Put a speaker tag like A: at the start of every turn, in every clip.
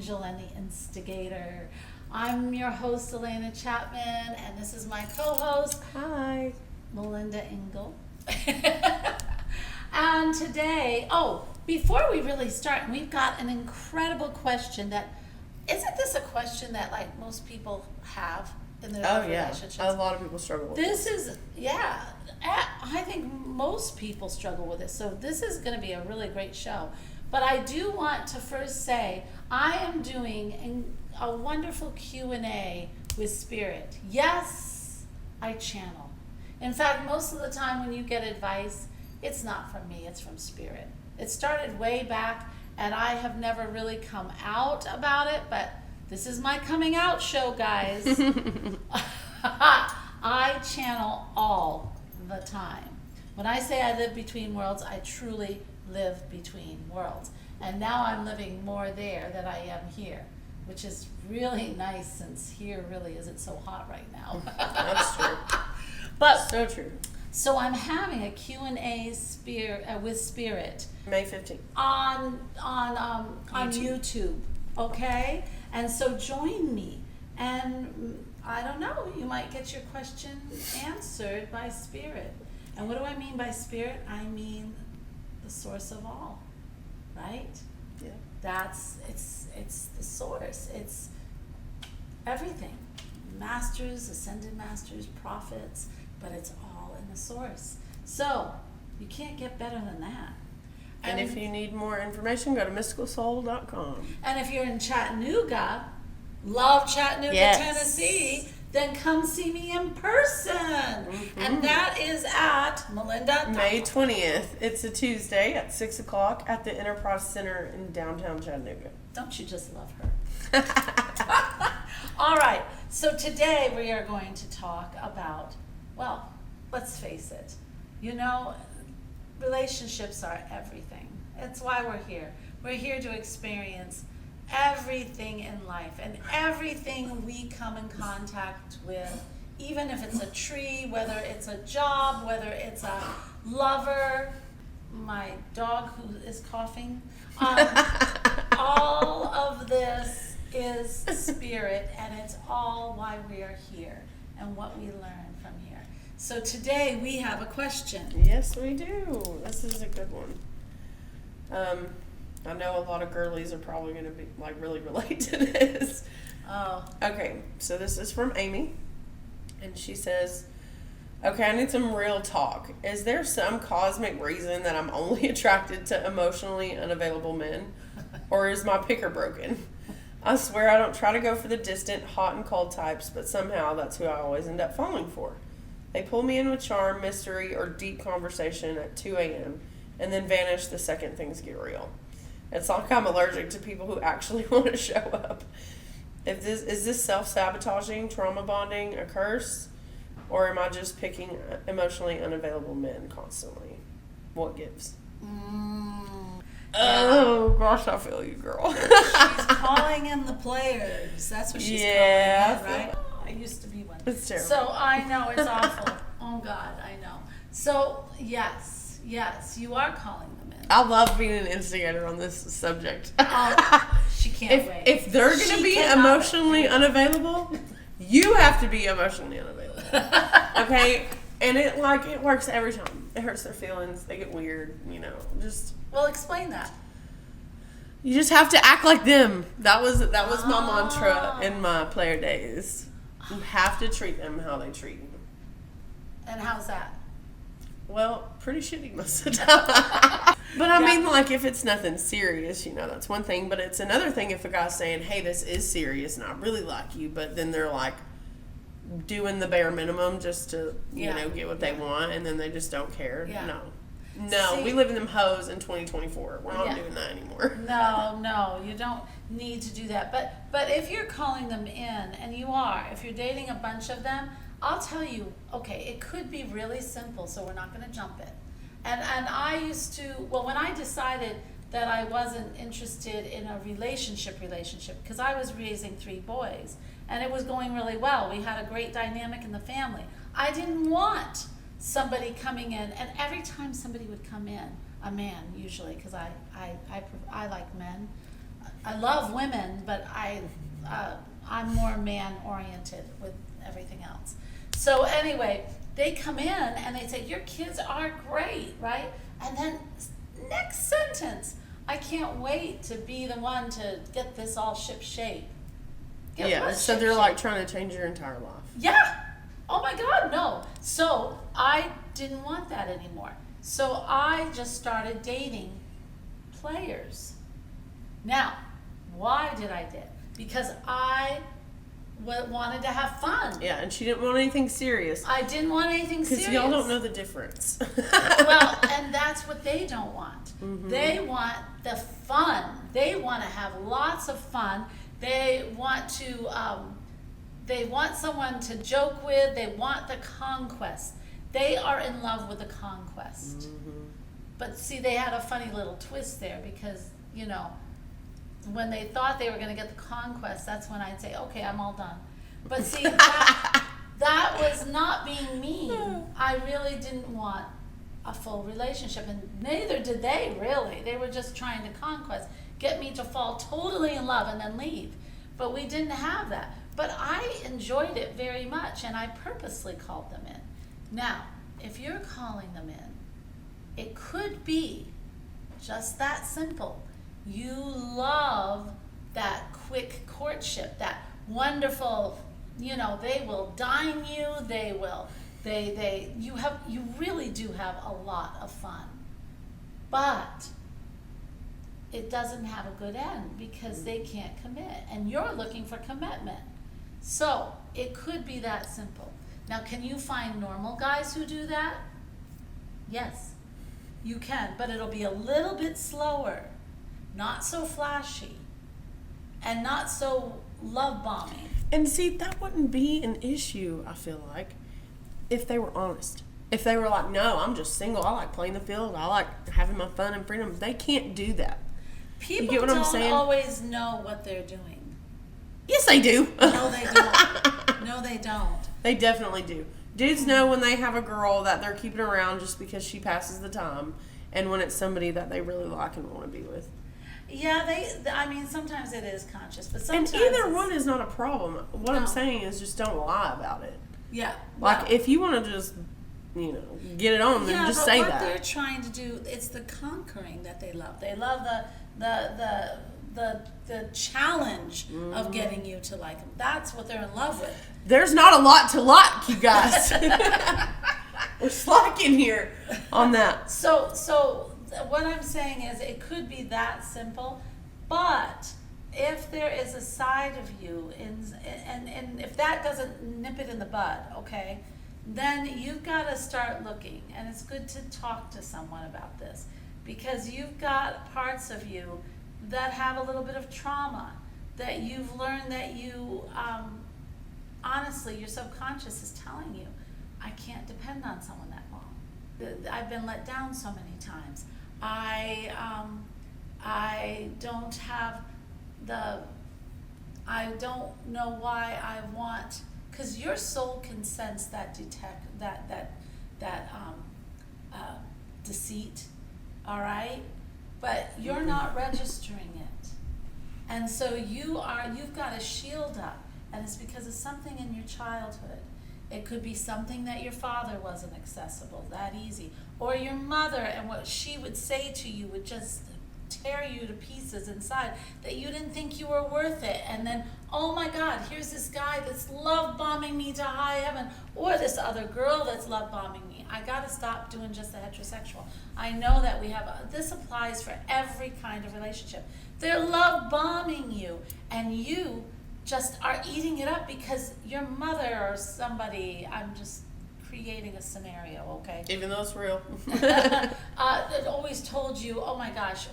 A: angel and the instigator. I'm your host, Alena Chapman, and this is my co-host,
B: hi,
A: Melinda Engel. And today, before we really start, we've got an incredible question that, isn't this a question that like most people have in their relationships?
B: A lot of people struggle with
A: this. I think most people struggle with this, so this is going to be a really great show. But I do want to first say I am doing a wonderful Q&A with Spirit. Yes, I channel. In fact, most of the time when you get advice, it's not from me, it's from Spirit. It started way back, and I have never really come out about it, but this is my coming out show, guys. I channel all the time. When I say I live between worlds, I truly live between worlds. And now I'm living more there than I am here, which is really nice since here really isn't so hot right now.
B: That's true.
A: But
B: so true.
A: So I'm having a Q&A with Spirit
B: May 15th
A: on YouTube, okay? And so join me, and I don't know, you might get your question answered by Spirit. And what do I mean by Spirit? I mean the source of all, right?
B: Yeah.
A: It's the source. It's everything. Masters, ascended masters, prophets, but it's all in the source. So you can't get better than that.
B: And if you need more information, go to mysticalsoul.com.
A: And if you're in Chattanooga, love Chattanooga,
B: yes,
A: Tennessee, then come see me in person. Mm-hmm. And that is at Melinda.
B: May 20th. It's a Tuesday at 6 o'clock at the Enterprise Center in downtown Chattanooga.
A: Don't you just love her? All right. So today we are going to talk about, well, let's face it. You know, relationships are everything. It's why we're here. We're here to experience everything in life and everything we come in contact with, even if it's a tree, whether it's a job, whether it's a lover, my dog who is coughing. All of this is Spirit, and it's all why we are here and what we learn from here. So today we have a question.
B: Yes, we do. This is a good one. I know a lot of girlies are probably going to be like really relate to this.
A: Oh.
B: Okay, so this is from Amy, and she says, okay, I need some real talk. Is there some cosmic reason that I'm only attracted to emotionally unavailable men? Or is my picker broken? I swear I don't try to go for the distant, hot and cold types, but somehow that's who I always end up falling for. They pull me in with charm, mystery, or deep conversation at 2 a.m. and then vanish the second things get real. It's like I'm allergic to people who actually want to show up. Is this self-sabotaging, trauma bonding, a curse? Or am I just picking emotionally unavailable men constantly? What gives? Oh, gosh, I feel you, girl.
A: She's calling in the players. That's what she's calling in, right? I used to be one.
B: It's terrible.
A: So I know, it's awful. Oh, God, I know. So, yes, you are calling them in.
B: I love being an instigator on this subject.
A: She can't wait.
B: If they're going to be emotionally unavailable, you have to be emotionally unavailable. Okay? And it works every time. It hurts their feelings. They get weird,
A: Well, explain that.
B: You just have to act like them. That was my mantra in my player days. You have to treat them how they treat you.
A: And how's that?
B: Well, pretty shitty most of the time. But I mean, if it's nothing serious, that's one thing. But it's another thing if a guy's saying, hey, this is serious and I really like you, but then they're doing the bare minimum just to, get what they want, and then they just don't care.
A: Yeah.
B: No,
A: See,
B: we live in them hoes in 2024. We're not doing that anymore.
A: No, you don't need to do that. But if you're calling them in, and you are, if you're dating a bunch of them, I'll tell you, okay, it could be really simple, so we're not going to jump it. And I used to, when I decided that I wasn't interested in a relationship, because I was raising 3 boys, and it was going really well. We had a great dynamic in the family. I didn't want somebody coming in, and every time somebody would come in, a man usually, because I like men, I love women, but I'm more man-oriented with everything else. So anyway, they come in and they say, your kids are great, right? And then next sentence, I can't wait to be the one to get this all ship shape.
B: Yeah, so they're like trying to change your entire life.
A: Yeah. Oh my God, no. So I didn't want that anymore. So I just started dating players. Now, why did I did? Because I wanted to have fun.
B: Yeah, and she didn't want anything serious.
A: I didn't want anything serious.
B: Because y'all don't know the difference.
A: Well, and that's what they don't want.
B: Mm-hmm.
A: They want the fun. They want to have lots of fun. They want to, they want someone to joke with. They want the conquest. They are in love with the conquest.
B: Mm-hmm.
A: But see, they had a funny little twist there because, you know, when they thought they were going to get the conquest, that's when I'd say, okay, I'm all done. But see, that was not being mean. I really didn't want a full relationship, and neither did they really. They were just trying to conquest, get me to fall totally in love and then leave. But we didn't have that. But I enjoyed it very much, and I purposely called them in. Now, if you're calling them in, it could be just that simple. You love that quick courtship, that wonderful, you know, they will dine you, you really do have a lot of fun. But it doesn't have a good end because they can't commit, and you're looking for commitment. So it could be that simple. Now, can you find normal guys who do that? Yes, you can, but it'll be a little bit slower. Not so flashy, and not so love bombing.
B: And see, that wouldn't be an issue, I feel like, if they were honest. If they were like, no, I'm just single, I like playing the field, I like having my fun and freedom. They can't do that.
A: People
B: you get what
A: don't
B: I'm saying?
A: always know what they're doing.
B: Yes, they do.
A: No, they don't. No, they don't.
B: They definitely do. Dudes know when they have a girl that they're keeping around just because she passes the time, and when it's somebody that they really like and want to be with.
A: Yeah, I mean, sometimes it is conscious, but sometimes
B: and either one is not a problem. What
A: No.
B: I'm saying is just don't lie about it.
A: Yeah.
B: Like,
A: well,
B: if you want to just, you know, get it on, then
A: yeah,
B: just
A: but
B: say
A: what
B: that.
A: they're trying to do, it's the conquering that they love. They love the challenge of getting you to like them. That's what they're in love with.
B: There's not a lot to like, you guys. We're slacking here on that.
A: So what I'm saying is it could be that simple, but if there is a side of you, and if that doesn't nip it in the bud, okay, then you've got to start looking, and it's good to talk to someone about this, because you've got parts of you that have a little bit of trauma, that you've learned that you, honestly, your subconscious is telling you, I can't depend on someone that long. I've been let down so many times. I don't have I don't know why I want, because your soul can sense that deceit, all right? But you're not registering it. And so you've got a shield up, and it's because of something in your childhood. It could be something that your father wasn't accessible, that easy. Or your mother, and what she would say to you would just tear you to pieces inside, that you didn't think you were worth it. And then, oh my God, here's this guy that's love bombing me to high heaven, or this other girl that's love bombing me. I got to stop doing just the heterosexual. I know that we have, this applies for every kind of relationship. They're love bombing you, and you just are eating it up because your mother or somebody, I'm just creating a scenario, okay?
B: Even though it's real.
A: It always told you, oh my gosh,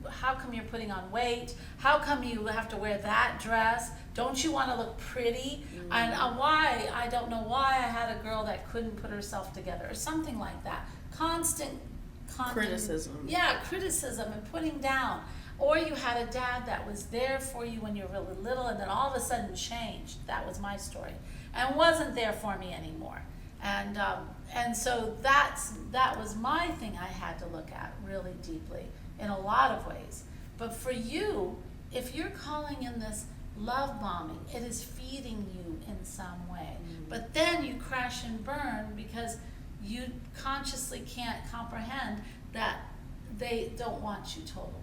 A: how come you're putting on weight? How come you have to wear that dress? Don't you want to look pretty? And I don't know why I had a girl that couldn't put herself together, or something like that. Constant
B: criticism.
A: Yeah, criticism and putting down. Or you had a dad that was there for you when you were really little, and then all of a sudden changed. That was my story, and wasn't there for me anymore. And so that was my thing I had to look at really deeply in a lot of ways. But for you, if you're calling in this love bombing, it is feeding you in some way. But then you crash and burn because you consciously can't comprehend that they don't want you totally.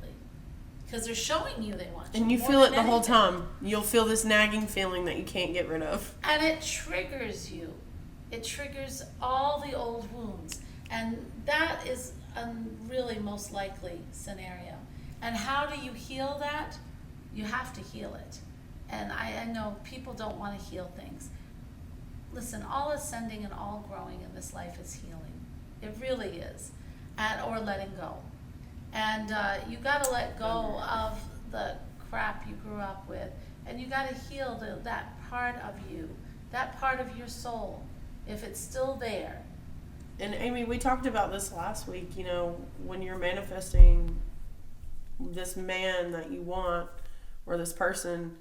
A: Because they're showing you they want you.
B: And you
A: more
B: feel it
A: than
B: the whole
A: anything.
B: time. You'll feel this nagging feeling that you can't get rid of.
A: And it triggers you. It triggers all the old wounds. And that is a really most likely scenario. And how do you heal that? You have to heal it. And I know people don't want to heal things. Listen, all ascending and all growing in this life is healing. It really is. Or letting go. And you got to let go of the crap you grew up with. And you got to heal that part of you, that part of your soul, if it's still there.
B: And Amy, we talked about this last week, when you're manifesting this man that you want or this person,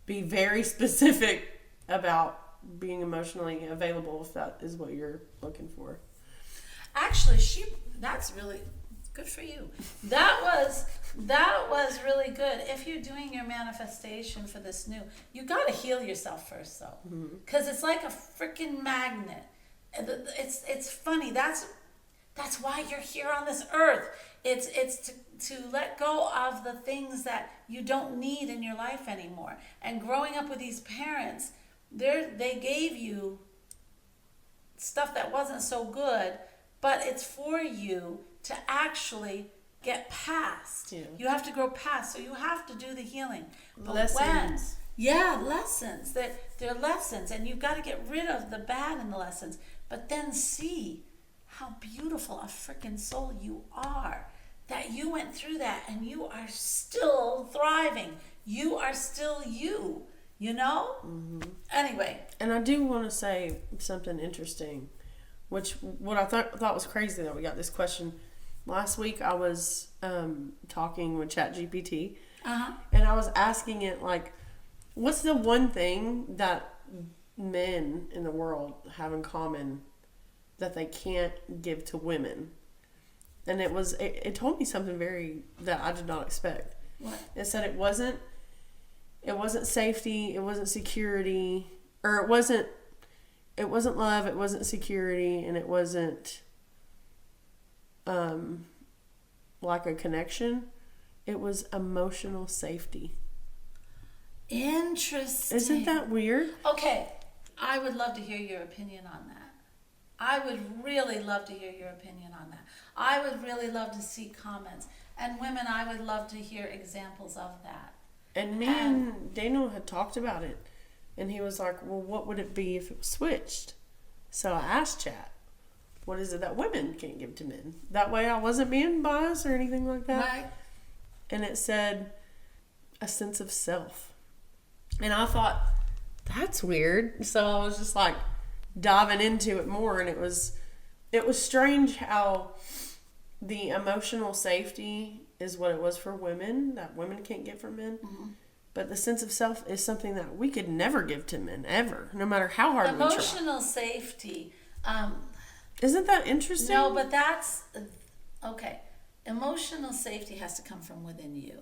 B: be very specific about being emotionally available if that is what you're looking for.
A: Actually, that's really good for you. That was really good. If you're doing your manifestation for this new, you got to heal yourself first, though, because it's like a freaking magnet. It's funny. That's why you're here on this earth. It's to let go of the things that you don't need in your life anymore. And growing up with these parents, they gave you stuff that wasn't so good, but it's for you to actually get past.
B: Yeah.
A: You have to grow past, so you have to do the healing. But
B: Lessons.
A: Lessons. They're lessons, and you've got to get rid of the bad in the lessons, but then see how beautiful a freaking soul you are, that you went through that and you are still thriving. You are still you, Anyway.
B: And I do want to say something interesting, what I thought was crazy that we got this question. Last week I was talking with ChatGPT, and I was asking it, what's the one thing that men in the world have in common that they can't give to women? And it told me something that I did not expect.
A: What?
B: It said it wasn't safety, it wasn't security, or it wasn't love, it wasn't security, and it wasn't like a connection. It was emotional safety.
A: Interesting.
B: Isn't that weird?
A: Okay, I would love to hear your opinion on that. I would really love to hear your opinion on that. I would really love to see comments. And women, I would love to hear examples of that.
B: And me and Daniel had talked about it. And he was like, well, what would it be if it was switched? So I asked Chat, what is it that women can't give to men? That way I wasn't being biased or anything like that.
A: Right.
B: And it said a sense of self. And I thought, that's weird. So I was just diving into it more, and it was strange how the emotional safety is what it was for women that women can't get from men. Mm-hmm. But the sense of self is something that we could never give to men, ever, no matter how hard we try.
A: Emotional safety.
B: Isn't that interesting?
A: No, but that's okay. Emotional safety has to come from within you,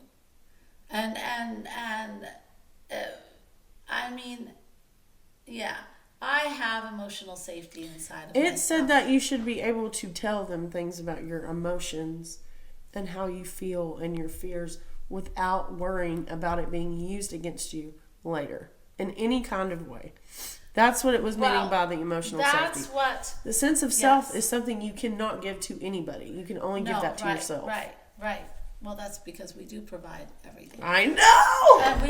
A: and I mean, yeah, I have emotional safety inside of myself.
B: It said that you should be able to tell them things about your emotions and how you feel and your fears without worrying about it being used against you later in any kind of way. That's what it was meaning by the emotional safety.
A: That's what...
B: The sense of self is something you cannot give to anybody. You can only give that to yourself.
A: Right. Well, that's because we do provide everything.
B: I know!
A: And we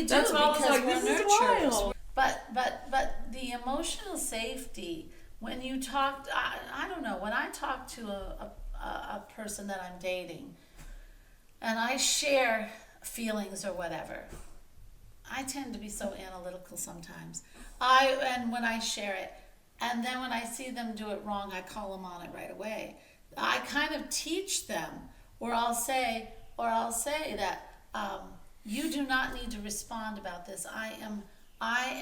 A: do.
B: That's why I was like,
A: we're
B: this is
A: nurturers.
B: wild.
A: But the emotional safety, when you talk... I don't know. When I talk to a person that I'm dating, and I share feelings or whatever, I tend to be so analytical sometimes. And when I share it, and then when I see them do it wrong, I call them on it right away. I kind of teach them, or I'll say that you do not need to respond about this. I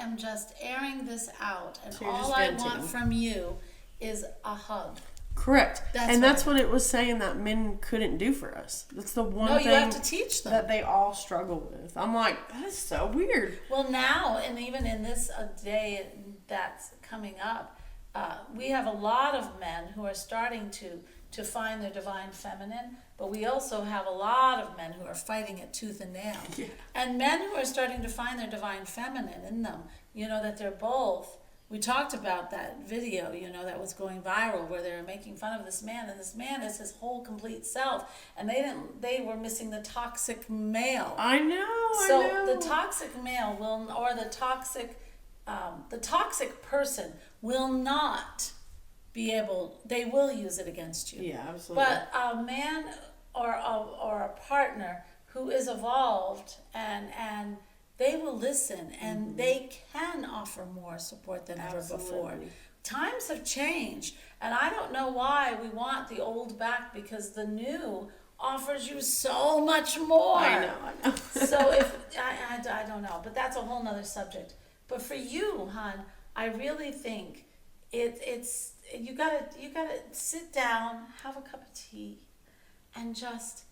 A: am just airing this out, and
B: So
A: all I want from you is a hug.
B: Correct.
A: That's
B: That's what it was saying that men couldn't do for us. That's the one
A: No,
B: thing
A: you have to teach them.
B: that they all struggle with. I'm like, that is so weird.
A: Well, now, and even in this day that's coming up, we have a lot of men who are starting to find their divine feminine, but we also have a lot of men who are fighting it tooth and nail.
B: Yeah.
A: And men who are starting to find their divine feminine in them, that they're both. We talked about that video, that was going viral where they were making fun of this man, and this man is his whole complete self, and they were missing the toxic male.
B: I know.
A: So the toxic male or the toxic person will not be able, they will use it against you.
B: Yeah, absolutely.
A: But a man or a partner who is evolved and they will listen, and they can offer more support than ever before. Times have changed, and I don't know why we want the old back, because the new offers you so much more.
B: I know.
A: So if I don't know, but that's a whole nother subject. But for you, hon, I really think it's you gotta sit down, have a cup of tea, and just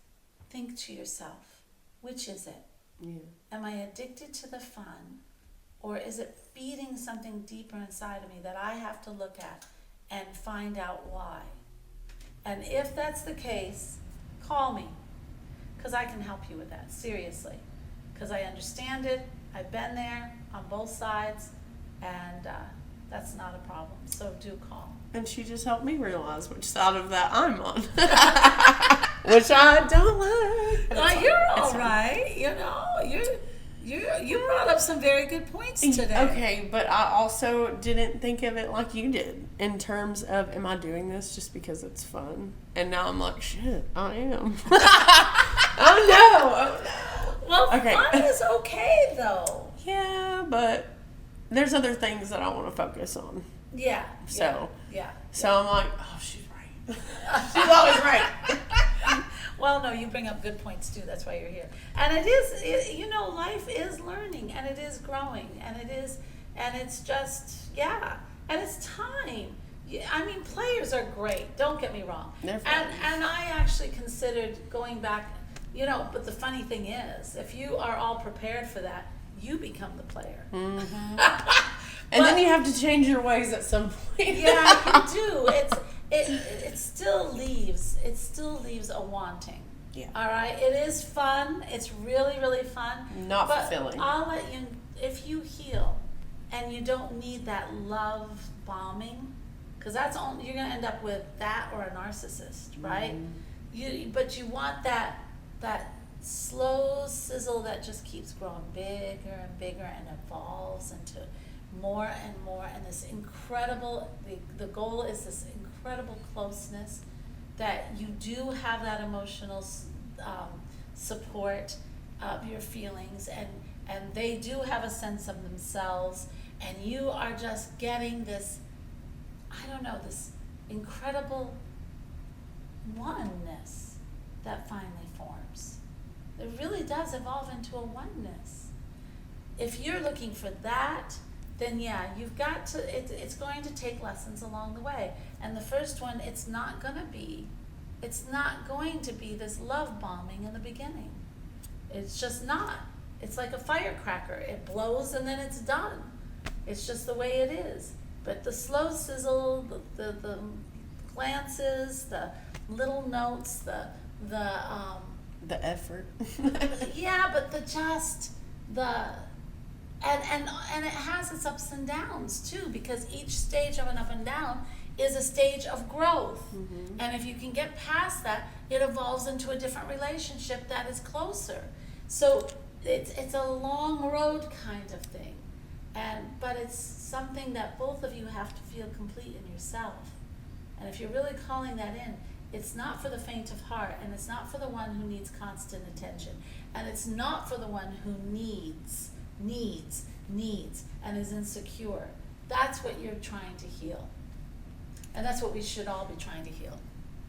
A: think to yourself, which is it?
B: Yeah.
A: Am I addicted to the fun, or is it feeding something deeper inside of me that I have to look at and find out why? And if that's the case, call me, because I can help you with that, seriously, because I understand it. I've been there on both sides, and that's not a problem, so do call.
B: And she just helped me realize which side of that I'm on. Which I don't like.
A: Well, you're all right. You brought up some very good points today.
B: Okay, but I also didn't think of it like you did in terms of, am I doing this just because it's fun? And now I'm like, shit, I am. Oh no.
A: Well,
B: Okay.
A: fun is okay though.
B: Yeah, but there's other things that I want to focus on.
A: Yeah.
B: So
A: Yeah.
B: So I'm like, oh, she's right. She's always right.
A: Well, no, you bring up good points too. That's why you're here. And life is learning, and it is growing, and it's just, and it's time. I mean, players are great. Don't get me wrong.
B: They're fun.
A: And I actually considered going back, but the funny thing is, if you are all prepared for that, you become the player.
B: Mm-hmm. And then you have to change your ways at some point.
A: Yeah, you do. It still leaves a wanting.
B: Yeah.
A: All right. It is fun. It's really, really fun.
B: Not
A: but
B: fulfilling.
A: I'll let you, if you heal and you don't need that love bombing, because you're gonna end up with that or a narcissist, right? But you want that slow sizzle that just keeps growing bigger and bigger and evolves into more and more, and this incredible, the goal is this incredible closeness, that you do have that emotional support of your feelings, and they do have a sense of themselves, and you are just getting this, this incredible oneness that finally forms. It really does evolve into a oneness. If you're looking for that, then you've got to, it's going to take lessons along the way. And the first one, it's not going to be this love bombing in the beginning. It's just not. It's like a firecracker. It blows and then it's done. It's just the way it is. But the slow sizzle, the glances, the little notes, the
B: effort.
A: yeah, but and it has its ups and downs too, because each stage of an up and down is a stage of growth. Mm-hmm. And if you can get past that, it evolves into a different relationship that is closer. So it's a long road kind of thing. But it's something that both of you have to feel complete in yourself. And if you're really calling that in, it's not for the faint of heart, and it's not for the one who needs constant attention, and it's not for the one who needs, and is insecure. That's what you're trying to heal. And that's what we should all be trying to heal.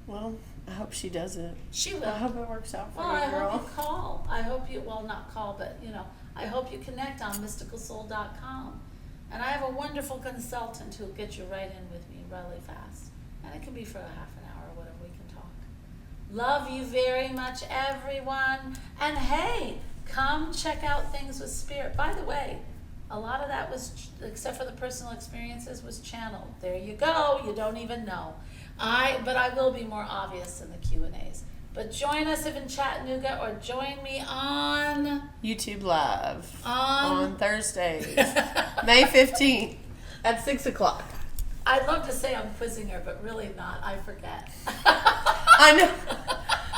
B: Well, I hope she does it.
A: She will.
B: I hope it works out for
A: well,
B: you,
A: I
B: girl.
A: hope you call. I hope you, not call, but, I hope you connect on mysticalsoul.com. And I have a wonderful consultant who'll get you right in with me really fast. And it can be for a half an hour, whatever we can talk. Love you very much, everyone. And hey, come check out Things with Spirit. By the way, a lot of that was, except for the personal experiences, was channeled. There you go. You don't even know. But I will be more obvious in the Q&As. But join us if in Chattanooga, or join me on
B: YouTube Live on Thursdays, May 15th at 6 o'clock.
A: I'd love to say I'm quizzing her, but really not. I forget.
B: I know.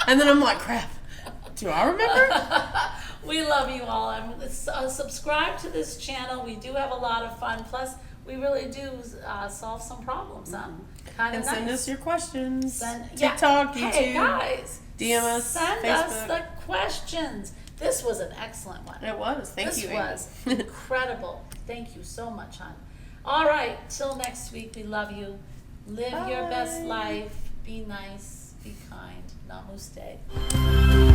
B: And then I'm like, crap. Do I remember?
A: We love you all. Subscribe to this channel. We do have a lot of fun. Plus, we really do solve some problems. Kind of
B: And send us your questions.
A: Yeah.
B: TikTok, YouTube.
A: Hey, guys.
B: DM us.
A: Send
B: Facebook.
A: us the questions. This was an excellent one.
B: It was. Thank you, Amy.
A: This was incredible. Thank you so much, hon. All right. Till next week. We love you. Live your best life. Be nice. Be kind. Namaste.